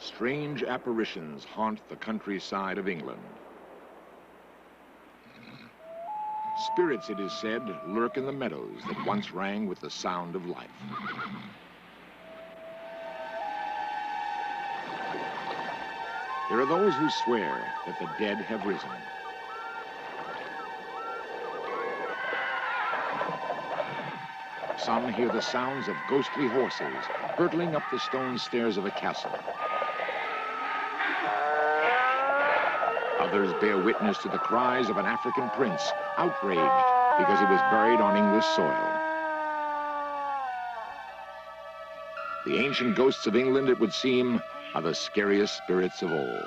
strange apparitions haunt the countryside of England. Spirits, it is said, lurk in the meadows that once rang with the sound of life. There are those who swear that the dead have risen. Some hear the sounds of ghostly horses hurtling up the stone stairs of a castle. Others bear witness to the cries of an African prince, outraged because he was buried on English soil. The ancient ghosts of England, it would seem, are the scariest spirits of all.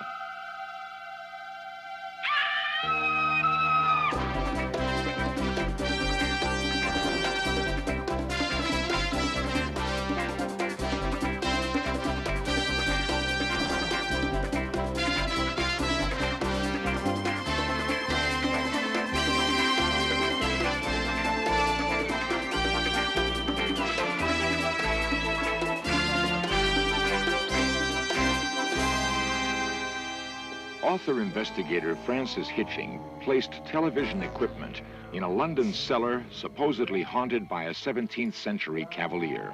Author-investigator Francis Hitching placed television equipment in a London cellar supposedly haunted by a 17th century cavalier.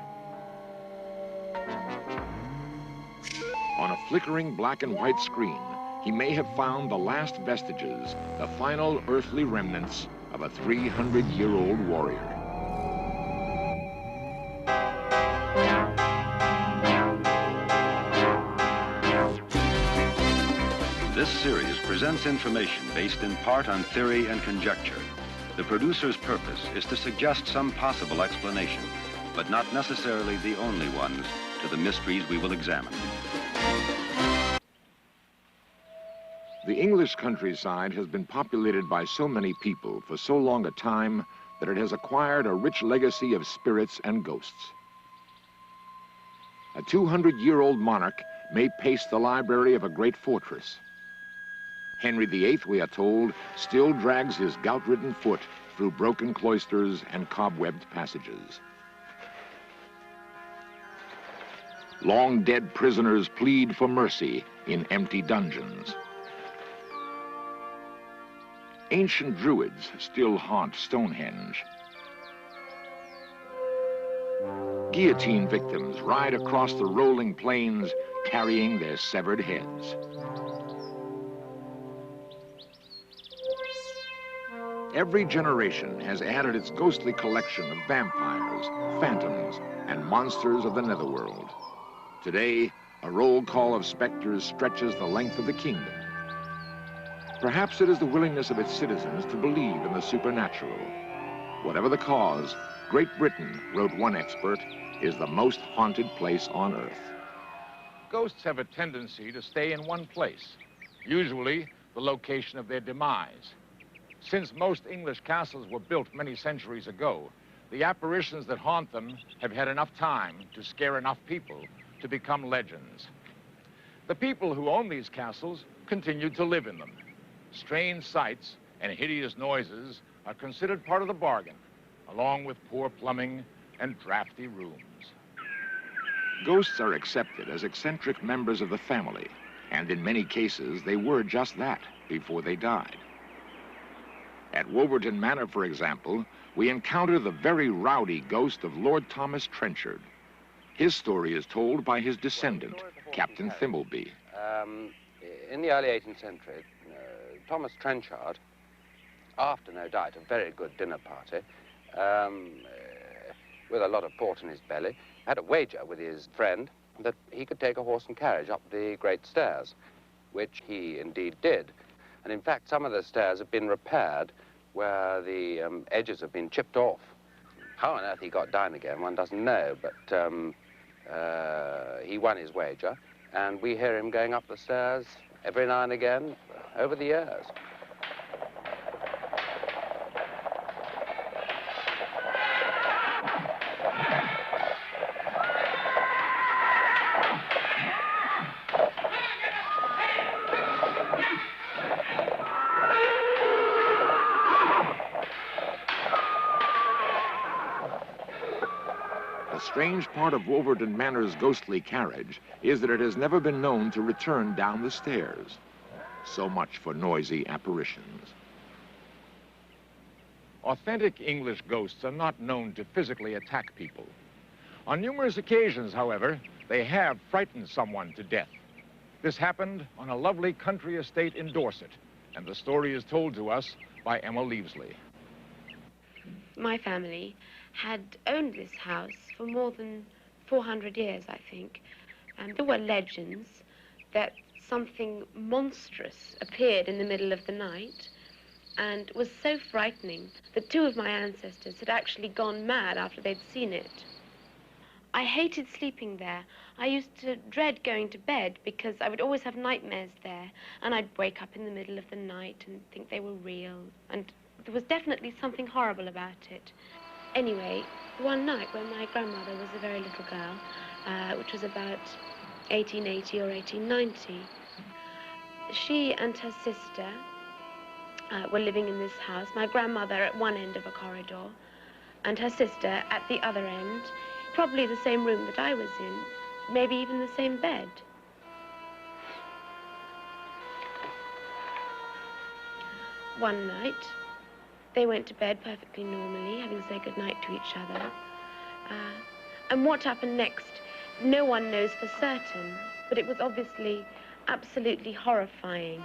On a flickering black and white screen, he may have found the last vestiges, the final earthly remnants of a 300-year-old warrior. This series presents information based in part on theory and conjecture. The producer's purpose is to suggest some possible explanation, but not necessarily the only ones, to the mysteries we will examine. The English countryside has been populated by so many people for so long a time that it has acquired a rich legacy of spirits and ghosts. A 200-year-old monarch may pace the library of a great fortress. Henry VIII, we are told, still drags his gout-ridden foot through broken cloisters and cobwebbed passages. Long-dead prisoners plead for mercy in empty dungeons. Ancient druids still haunt Stonehenge. Guillotine victims ride across the rolling plains carrying their severed heads. Every generation has added its ghostly collection of vampires, phantoms, and monsters of the netherworld. Today, a roll call of specters stretches the length of the kingdom. Perhaps it is the willingness of its citizens to believe in the supernatural. Whatever the cause, Great Britain, wrote one expert, is the most haunted place on Earth. Ghosts have a tendency to stay in one place, usually the location of their demise. Since most English castles were built many centuries ago, the apparitions that haunt them have had enough time to scare enough people to become legends. The people who own these castles continue to live in them. Strange sights and hideous noises are considered part of the bargain, along with poor plumbing and drafty rooms. Ghosts are accepted as eccentric members of the family, and in many cases they were just that before they died. At Wolverton Manor, for example, we encounter the very rowdy ghost of Lord Thomas Trenchard. His story is told by his descendant, Captain Thimbleby. In the early 18th century, Thomas Trenchard, after, no doubt, a very good dinner party, with a lot of port in his belly, had a wager with his friend that he could take a horse and carriage up the great stairs, which he indeed did. And in fact, some of the stairs have been repaired where the edges have been chipped off. How on earth he got down again, one doesn't know, but he won his wager, and we hear him going up the stairs every now and again over the years. A strange part of Wolverton Manor's ghostly carriage is that it has never been known to return down the stairs. So much for noisy apparitions. Authentic English ghosts are not known to physically attack people. On numerous occasions, however, they have frightened someone to death. This happened on a lovely country estate in Dorset, and the story is told to us by Emma Leavesley. My family had owned this house for more than 400 years, I think. And there were legends that something monstrous appeared in the middle of the night and was so frightening that two of my ancestors had actually gone mad after they'd seen it. I hated sleeping there. I used to dread going to bed because I would always have nightmares there, and I'd wake up in the middle of the night and think they were real, and there was definitely something horrible about it. Anyway, one night when my grandmother was a very little girl, which was about 1880 or 1890, she and her sister were living in this house, my grandmother at one end of a corridor, and her sister at the other end, probably the same room that I was in, maybe even the same bed. One night, they went to bed perfectly normally, having said goodnight to each other. And what happened next, no one knows for certain, but it was obviously absolutely horrifying.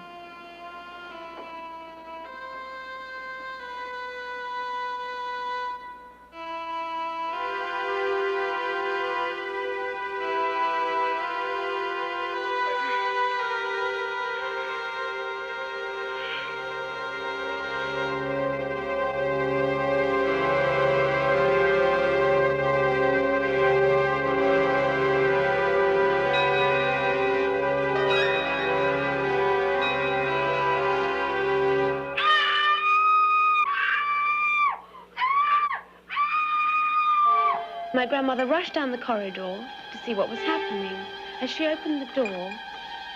My grandmother rushed down the corridor to see what was happening. As she opened the door,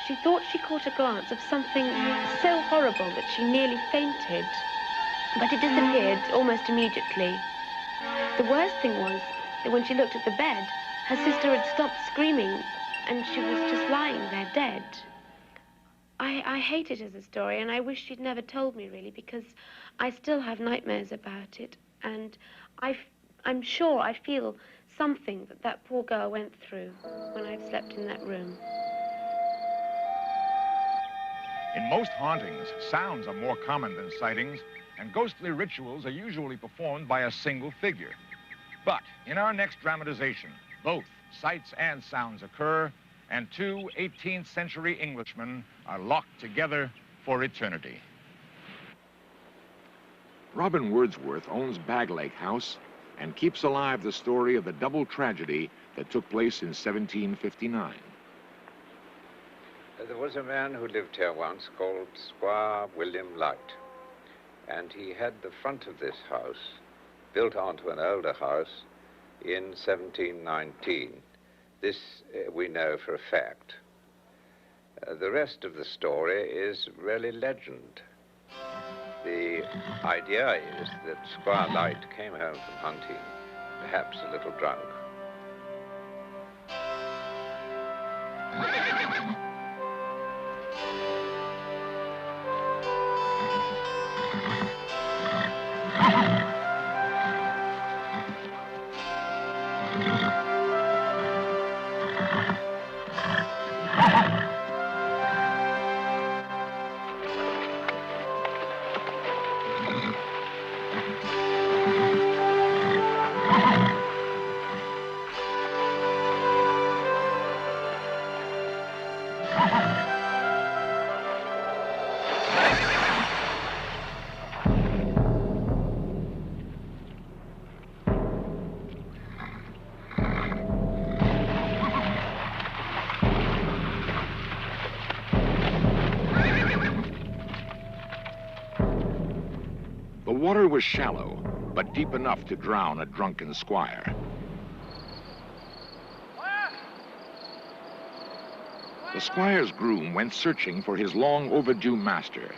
she thought she caught a glance of something so horrible that she nearly fainted. But it disappeared almost immediately. The worst thing was that when she looked at the bed, her sister had stopped screaming and she was just lying there dead. I hate it as a story, and I wish she'd never told me, really, because I still have nightmares about it, and I'm sure I feel something that that poor girl went through when I've slept in that room. In most hauntings, sounds are more common than sightings, and ghostly rituals are usually performed by a single figure. But in our next dramatization, both sights and sounds occur, and two 18th century Englishmen are locked together for eternity. Robin Wordsworth owns Baglake House and keeps alive the story of the double tragedy that took place in 1759. There was a man who lived here once called Squire William Light, and he had the front of this house built onto an older house in 1719. This we know for a fact. The rest of the story is really legend. The idea is that Squire Light came home from hunting, perhaps a little drunk. The water was shallow, but deep enough to drown a drunken squire. The squire's groom went searching for his long overdue master.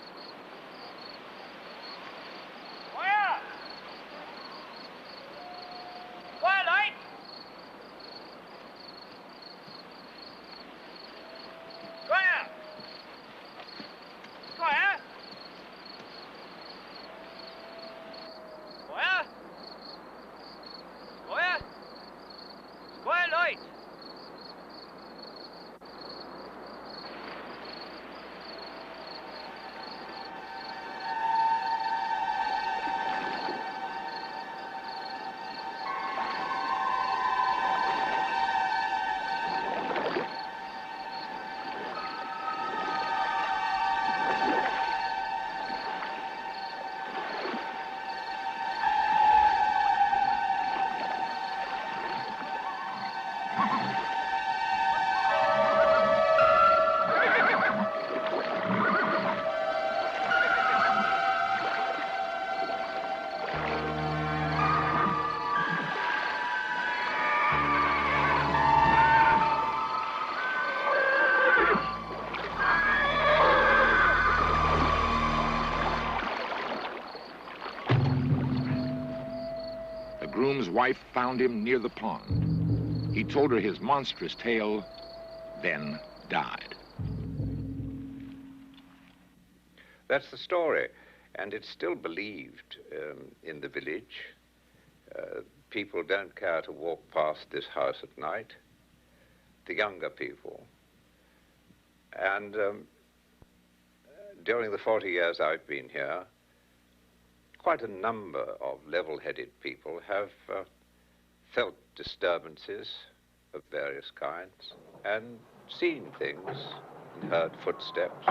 wife found him near the pond. He told her his monstrous tale, then died. That's the story, and it's still believed in the village. People don't care to walk past this house at night, the younger people. And during the 40 years I've been here, quite a number of level-headed people have felt disturbances of various kinds and seen things and heard footsteps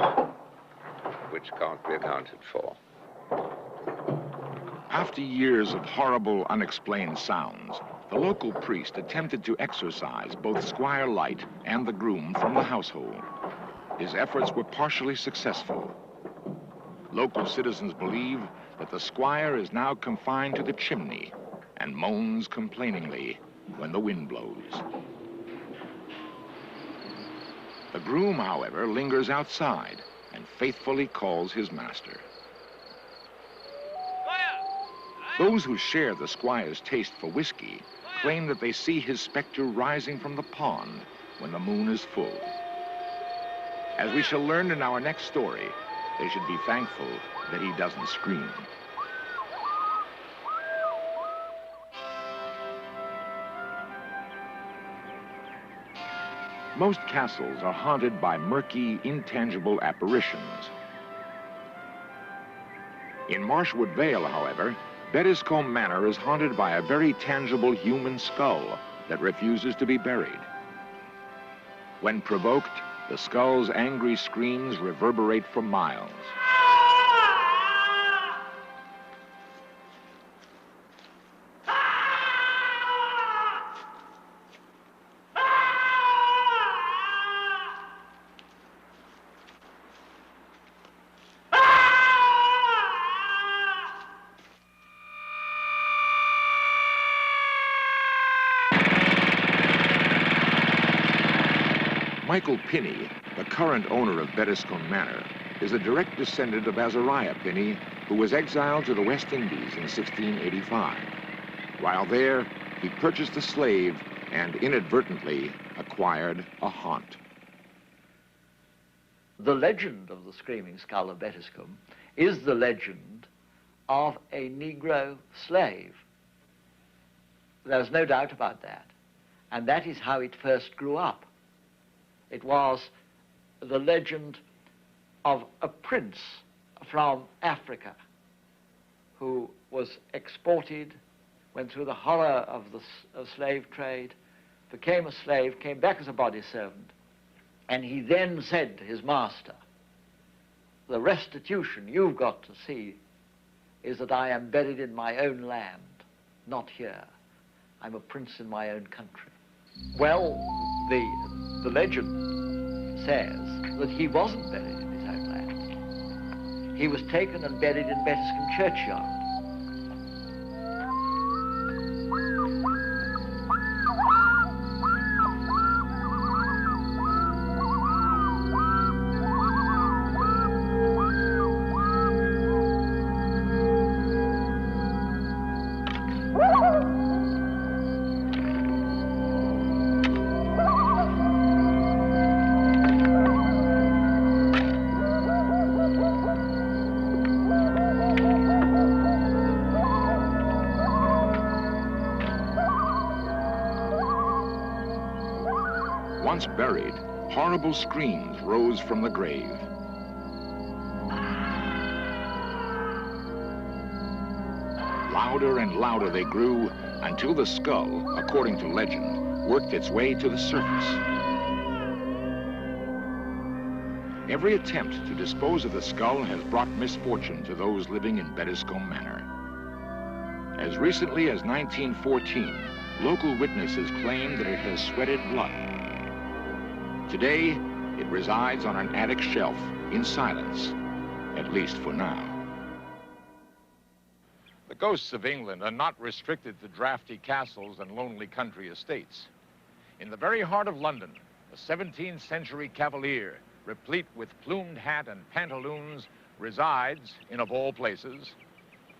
which can't be accounted for. After years of horrible, unexplained sounds, the local priest attempted to exorcise both Squire Light and the groom from the household. His efforts were partially successful. Local citizens believe that the squire is now confined to the chimney and moans complainingly when the wind blows. The groom, however, lingers outside and faithfully calls his master. Those who share the squire's taste for whiskey claim that they see his specter rising from the pond when the moon is full. As we shall learn in our next story, they should be thankful that he doesn't scream. Most castles are haunted by murky, intangible apparitions. In Marshwood Vale, however, Bettiscombe Manor is haunted by a very tangible human skull that refuses to be buried. When provoked, the skull's angry screams reverberate for miles. Michael Pinney, the current owner of Bettiscombe Manor, is a direct descendant of Azariah Pinney, who was exiled to the West Indies in 1685. While there, he purchased a slave and inadvertently acquired a haunt. The legend of the Screaming Skull of Bettiscombe is the legend of a Negro slave. There's no doubt about that. And that is how it first grew up. It was the legend of a prince from Africa who was exported, went through the horror of the slave trade, became a slave, came back as a body servant, and he then said to his master, the restitution you've got to see is that I am buried in my own land, not here. I'm a prince in my own country. Well, the legend says that he wasn't buried in his own land. He was taken and buried in Bettiscombe churchyard. Once buried, horrible screams rose from the grave. Louder and louder they grew until the skull, according to legend, worked its way to the surface. Every attempt to dispose of the skull has brought misfortune to those living in Bettiscombe Manor. As recently as 1914, local witnesses claimed that it has sweated blood. Today, it resides on an attic shelf in silence, at least for now. The ghosts of England are not restricted to drafty castles and lonely country estates. In the very heart of London, a 17th century cavalier, replete with plumed hat and pantaloons, resides in, of all places,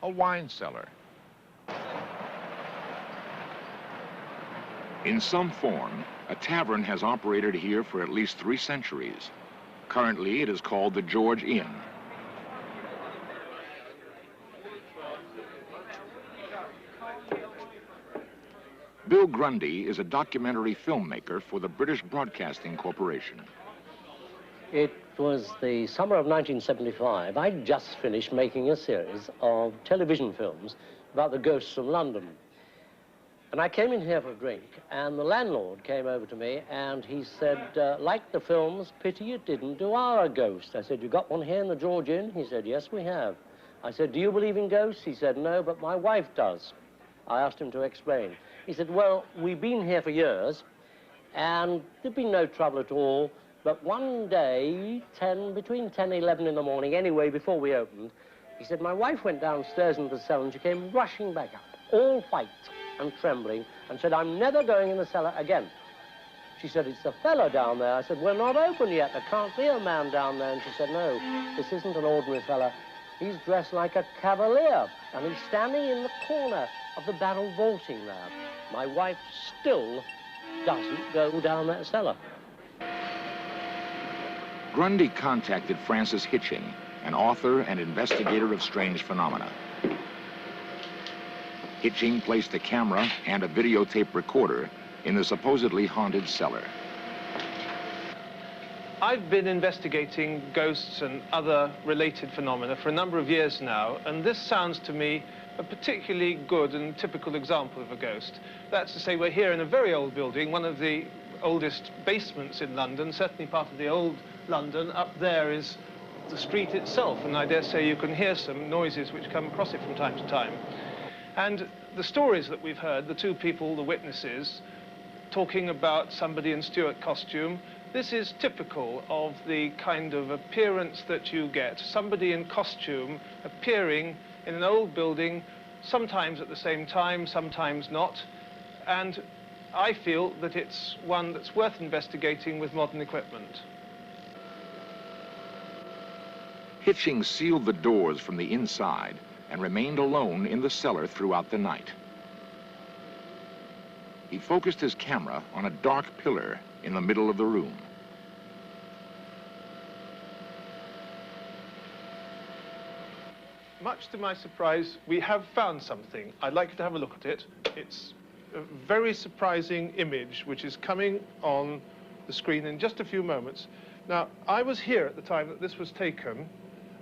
a wine cellar. In some form, a tavern has operated here for at least 3 centuries. Currently, it is called the George Inn. Bill Grundy is a documentary filmmaker for the British Broadcasting Corporation. It was the summer of 1975. I'd just finished making a series of television films about the ghosts of London. And I came in here for a drink, and the landlord came over to me, and he said, like the films, pity you didn't do our ghost. I said, you got one here in the George Inn? He said, yes, we have. I said, do you believe in ghosts? He said, no, but my wife does. I asked him to explain. He said, well, we've been here for years, and there'd been no trouble at all, but one day, between 10 and 11 in the morning, anyway, before we opened, he said, my wife went downstairs into the cellar, and she came rushing back up, all white and trembling, and said, I'm never going in the cellar again. She said, it's the fellow down there. I said, we're not open yet. There can't be a man down there. And she said, no, this isn't an ordinary fella. He's dressed like a cavalier, and he's standing in the corner of the barrel vaulting there. My wife still doesn't go down that cellar. Grundy contacted Francis Hitching, an author and investigator of strange phenomena. Hitching placed a camera and a videotape recorder in the supposedly haunted cellar. I've been investigating ghosts and other related phenomena for a number of years now, and this sounds to me a particularly good and typical example of a ghost. That's to say, we're here in a very old building, one of the oldest basements in London, certainly part of the old London. Up there is the street itself, and I dare say you can hear some noises which come across it from time to time. And the stories that we've heard, the 2 people, the witnesses, talking about somebody in Stuart costume, this is typical of the kind of appearance that you get. Somebody in costume appearing in an old building, sometimes at the same time, sometimes not. And I feel that it's one that's worth investigating with modern equipment. Hitching sealed the doors from the inside and remained alone in the cellar throughout the night. He focused his camera on a dark pillar in the middle of the room. Much to my surprise, we have found something. I'd like you to have a look at it. It's a very surprising image which is coming on the screen in just a few moments. Now, I was here at the time that this was taken,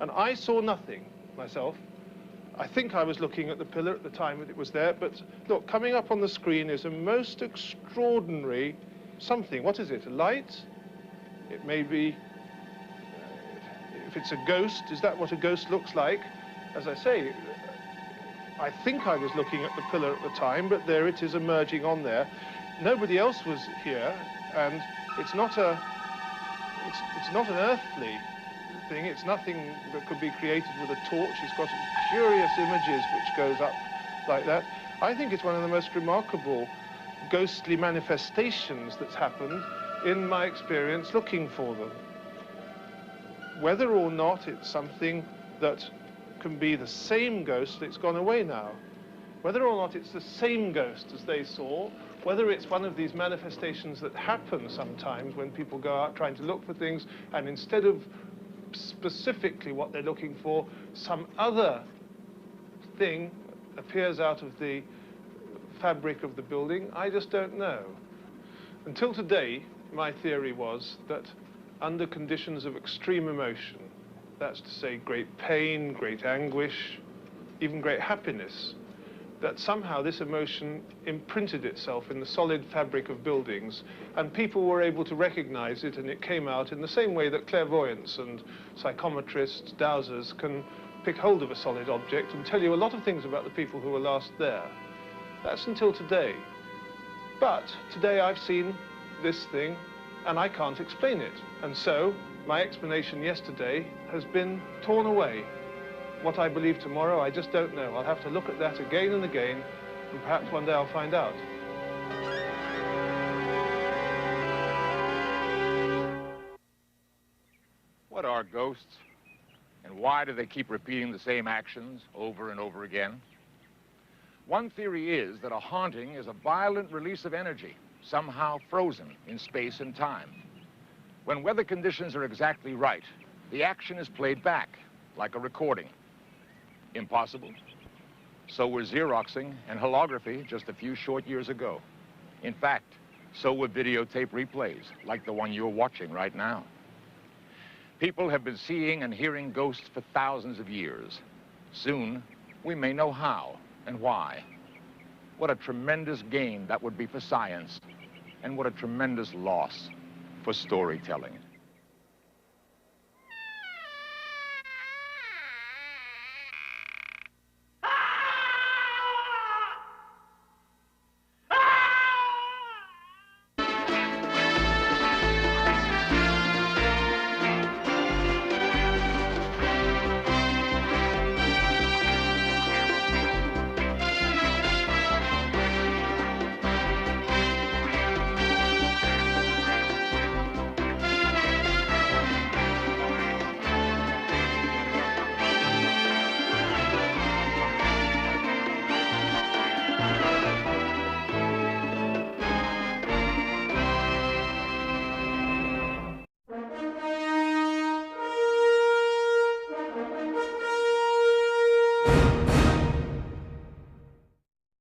and I saw nothing myself. I think I was looking at the pillar at the time that it was there, but look, coming up on the screen is a most extraordinary something. What is it, a light? It may be, if it's a ghost, is that what a ghost looks like? As I say, I think I was looking at the pillar at the time, but there it is emerging on there. Nobody else was here, and it's not an earthly thing. It's nothing that could be created with a torch. It's got curious images which goes up like that. I think it's one of the most remarkable ghostly manifestations that's happened in my experience looking for them. Whether or not it's something that can be the same ghost that's gone away now, whether or not it's the same ghost as they saw, whether it's one of these manifestations that happen sometimes when people go out trying to look for things, and instead of specifically what they're looking for, some other thing appears out of the fabric of the building, I just don't know. Until today, my theory was that under conditions of extreme emotion, that's to say great pain, great anguish, even great happiness, that somehow this emotion imprinted itself in the solid fabric of buildings, and people were able to recognize it, and it came out in the same way that clairvoyants and psychometrists, dowsers, can pick hold of a solid object and tell you a lot of things about the people who were last there. That's until today. But today I've seen this thing, and I can't explain it. And so my explanation yesterday has been torn away. What I believe tomorrow, I just don't know. I'll have to look at that again and again, and perhaps one day I'll find out. What are ghosts? And why do they keep repeating the same actions over and over again? One theory is that a haunting is a violent release of energy, somehow frozen in space and time. When weather conditions are exactly right, the action is played back, like a recording. Impossible? So were Xeroxing and holography just a few short years ago. In fact, so were videotape replays, like the one you're watching right now. People have been seeing and hearing ghosts for thousands of years. Soon, we may know how and why. What a tremendous gain that would be for science, and what a tremendous loss for storytelling.